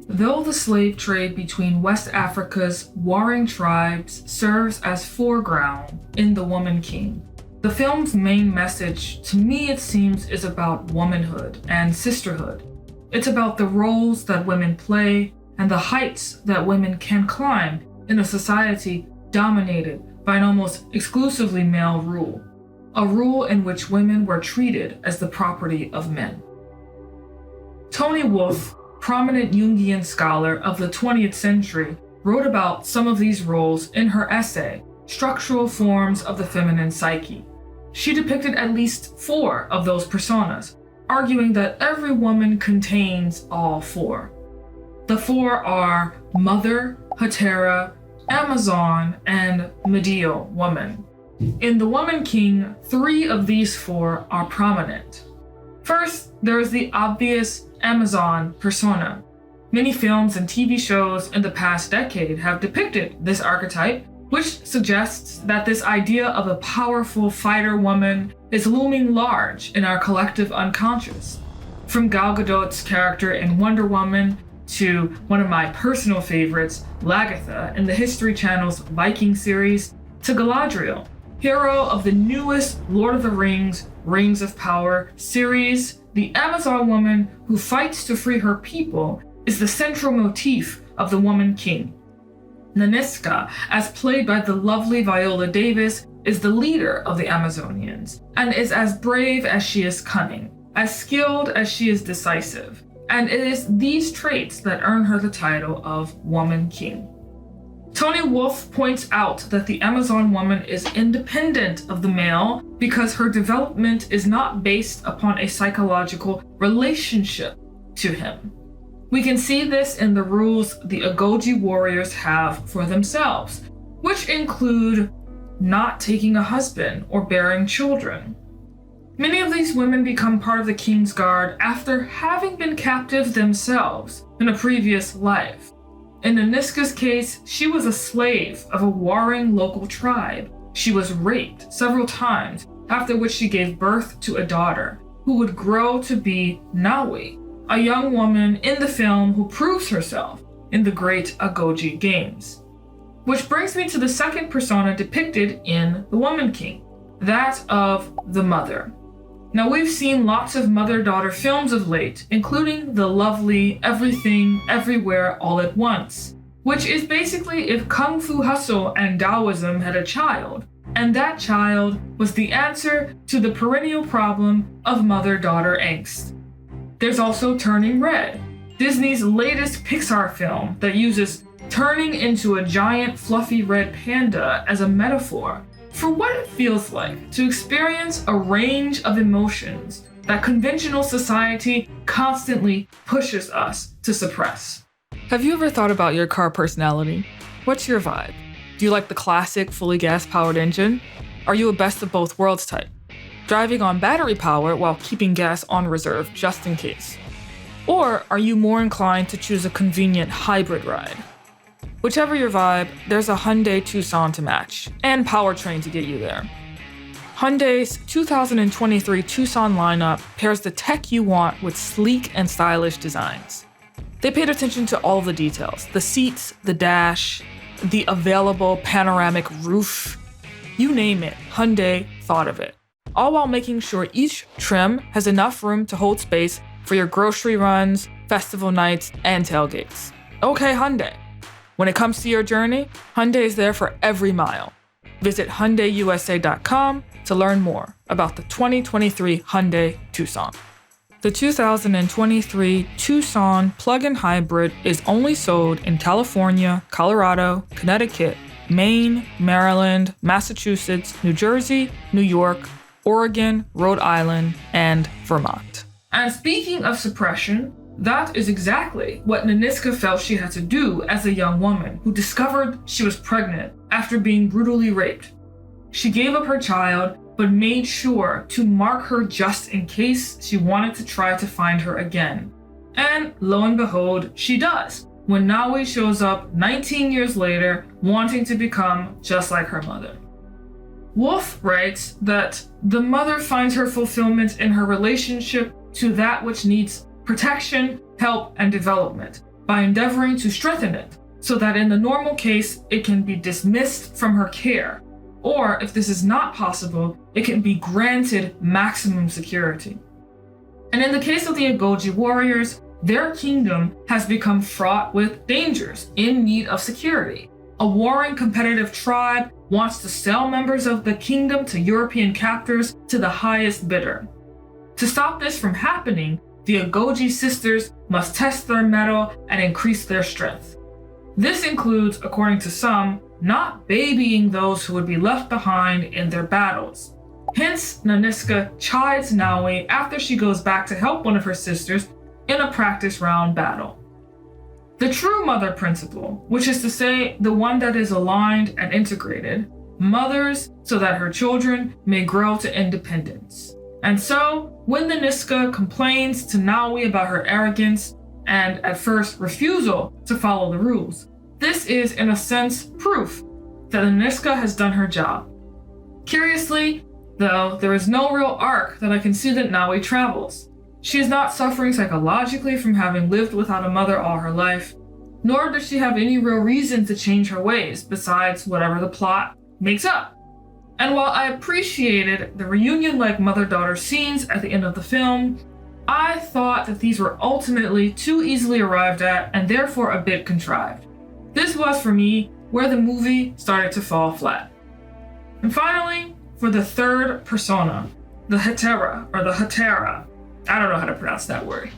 Though the slave trade between West Africa's warring tribes serves as foreground in The Woman King, the film's main message, to me it seems, is about womanhood and sisterhood. It's about the roles that women play and the heights that women can climb in a society dominated by an almost exclusively male rule, a rule in which women were treated as the property of men. Toni Wolff, prominent Jungian scholar of the 20th century, wrote about some of these roles in her essay, Structural Forms of the Feminine Psyche. She depicted at least 4 of those personas, arguing that every woman contains all 4. The 4 are mother, Hetera, Amazon, and medial woman. In The Woman King, 3 of these 4 are prominent. First, there is the obvious Amazon persona. Many films and TV shows in the past decade have depicted this archetype, which suggests that this idea of a powerful fighter woman is looming large in our collective unconscious. From Gal Gadot's character in Wonder Woman to one of my personal favorites, Lagertha, in the History Channel's Viking series, to Galadriel, hero of the newest Lord of the Rings, Rings of Power series, the Amazon woman who fights to free her people is the central motif of The Woman King. Naniska, as played by the lovely Viola Davis, is the leader of the Amazonians, and is as brave as she is cunning, as skilled as she is decisive, and it is these traits that earn her the title of Woman King. Toni Wolff points out that the Amazon woman is independent of the male because her development is not based upon a psychological relationship to him. We can see this in the rules the Agoji warriors have for themselves, which include not taking a husband or bearing children. Many of these women become part of the King's Guard after having been captive themselves in a previous life. In Naniska's case, she was a slave of a warring local tribe. She was raped several times, after which she gave birth to a daughter, who would grow to be Nawi, a young woman in the film who proves herself in the great Agoji games. Which brings me to the second persona depicted in The Woman King, that of the mother. Now, we've seen lots of mother-daughter films of late, including the lovely Everything, Everywhere, All at Once, which is basically if Kung Fu Hustle and Taoism had a child, and that child was the answer to the perennial problem of mother-daughter angst. There's also Turning Red, Disney's latest Pixar film that uses turning into a giant fluffy red panda as a metaphor for what it feels like to experience a range of emotions that conventional society constantly pushes us to suppress. Have you ever thought about your car personality? What's your vibe? Do you like the classic, fully gas-powered engine? Are you a best of both worlds type? Driving on battery power while keeping gas on reserve just in case? Or are you more inclined to choose a convenient hybrid ride? Whichever your vibe, there's a Hyundai Tucson to match, and powertrain to get you there. Hyundai's 2023 Tucson lineup pairs the tech you want with sleek and stylish designs. They paid attention to all the details, the seats, the dash, the available panoramic roof. You name it, Hyundai thought of it. All while making sure each trim has enough room to hold space for your grocery runs, festival nights, and tailgates. Okay, Hyundai. When it comes to your journey, Hyundai is there for every mile. Visit HyundaiUSA.com to learn more about the 2023 Hyundai Tucson. The 2023 Tucson plug-in hybrid is only sold in California, Colorado, Connecticut, Maine, Maryland, Massachusetts, New Jersey, New York, Oregon, Rhode Island, and Vermont. And speaking of suppression, that is exactly what Naniska felt she had to do as a young woman who discovered she was pregnant after being brutally raped. She gave up her child, but made sure to mark her just in case she wanted to try to find her again. And lo and behold, she does, when Nawi shows up 19 years later, wanting to become just like her mother. Wolf writes that the mother finds her fulfillment in her relationship to that which needs protection, help, and development by endeavoring to strengthen it, so that in the normal case, it can be dismissed from her care, or if this is not possible, it can be granted maximum security. And in the case of the Agoji warriors, their kingdom has become fraught with dangers, in need of security. A warring competitive tribe wants to sell members of the kingdom to European captors to the highest bidder. To stop this from happening, the Agoji sisters must test their mettle and increase their strength. This includes, according to some, not babying those who would be left behind in their battles. Hence, Naniska chides Naui after she goes back to help one of her sisters in a practice round battle. The true mother principle, which is to say the one that is aligned and integrated, mothers so that her children may grow to independence. And so, when the Niska complains to Naui about her arrogance and at first refusal to follow the rules, this is in a sense proof that the Niska has done her job. Curiously, though, there is no real arc that I can see that Naui travels. She is not suffering psychologically from having lived without a mother all her life, nor does she have any real reason to change her ways besides whatever the plot makes up. And while I appreciated the reunion-like mother-daughter scenes at the end of the film, I thought that these were ultimately too easily arrived at and therefore a bit contrived. This was, for me, where the movie started to fall flat. And finally, for the third persona, the Hetera, or the Hetera. I don't know how to pronounce that word.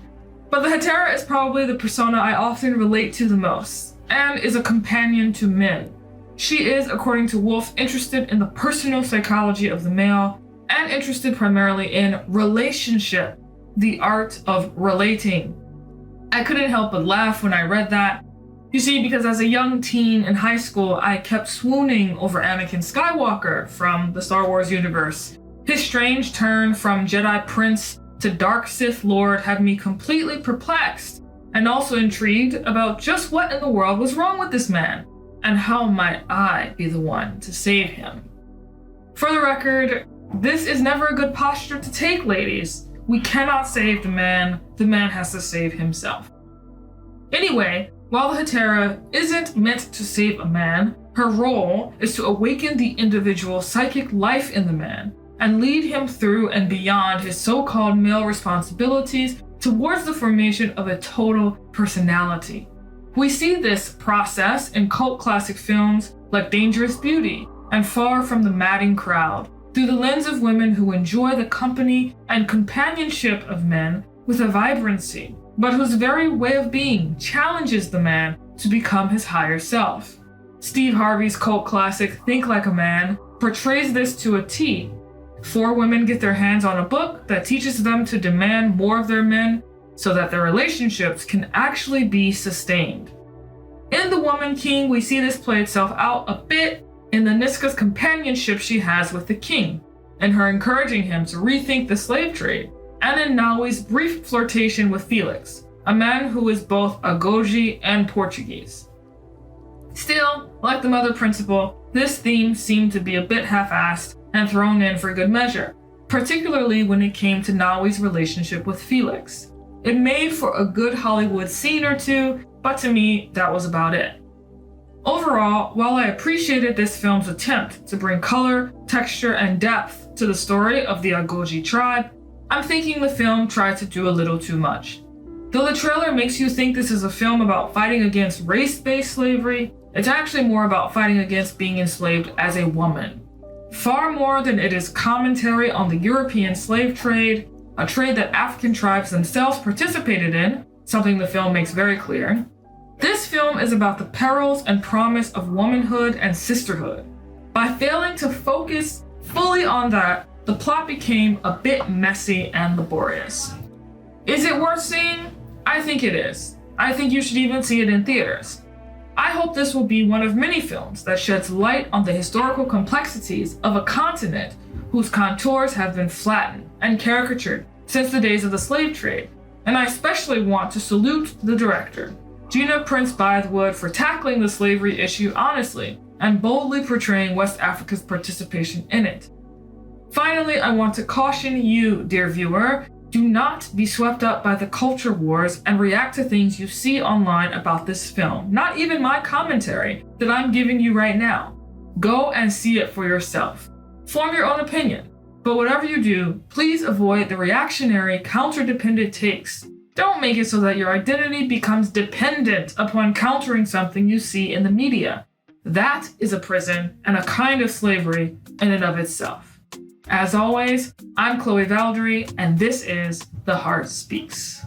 But the Hetera is probably the persona I often relate to the most, and is a companion to men. She is, according to Wolf, interested in the personal psychology of the male, and interested primarily in relationship, the art of relating. I couldn't help but laugh when I read that. You see, because as a young teen in high school, I kept swooning over Anakin Skywalker from the Star Wars universe. His strange turn from Jedi Prince to Dark Sith Lord had me completely perplexed, and also intrigued about just what in the world was wrong with this man, and how might I be the one to save him. For the record, this is never a good posture to take, ladies. We cannot save the man has to save himself. Anyway, while the Hetera isn't meant to save a man, her role is to awaken the individual's psychic life in the man, and lead him through and beyond his so-called male responsibilities towards the formation of a total personality. We see this process in cult classic films like Dangerous Beauty and Far from the Madding Crowd, through the lens of women who enjoy the company and companionship of men with a vibrancy, but whose very way of being challenges the man to become his higher self. Steve Harvey's cult classic Think Like a Man portrays this to a T. 4 women get their hands on a book that teaches them to demand more of their men so that their relationships can actually be sustained. In The Woman King, we see this play itself out a bit in the Niska's companionship she has with the king, and her encouraging him to rethink the slave trade, and in Naui's brief flirtation with Felix, a man who is both Agoji and Portuguese. Still, like the mother principle, this theme seemed to be a bit half-assed and thrown in for good measure, particularly when it came to Naui's relationship with Felix. It made for a good Hollywood scene or two, but to me, that was about it. Overall, while I appreciated this film's attempt to bring color, texture, and depth to the story of the Agoji tribe, I'm thinking the film tried to do a little too much. Though the trailer makes you think this is a film about fighting against race-based slavery, it's actually more about fighting against being enslaved as a woman. Far more than it is commentary on the European slave trade, a trade that African tribes themselves participated in, something the film makes very clear. This film is about the perils and promise of womanhood and sisterhood. By failing to focus fully on that, the plot became a bit messy and laborious. Is it worth seeing? I think it is. I think you should even see it in theaters. I hope this will be one of many films that sheds light on the historical complexities of a continent whose contours have been flattened and caricatured since the days of the slave trade, and I especially want to salute the director, Gina Prince Bythewood, for tackling the slavery issue honestly and boldly portraying West Africa's participation in it. Finally, I want to caution you, dear viewer, do not be swept up by the culture wars and react to things you see online about this film, not even my commentary that I'm giving you right now. Go and see it for yourself. Form your own opinion, but whatever you do, please avoid the reactionary, counter-dependent takes. Don't make it so that your identity becomes dependent upon countering something you see in the media. That is a prison and a kind of slavery in and of itself. As always, I'm Chloe Valdary, and this is The Heart Speaks.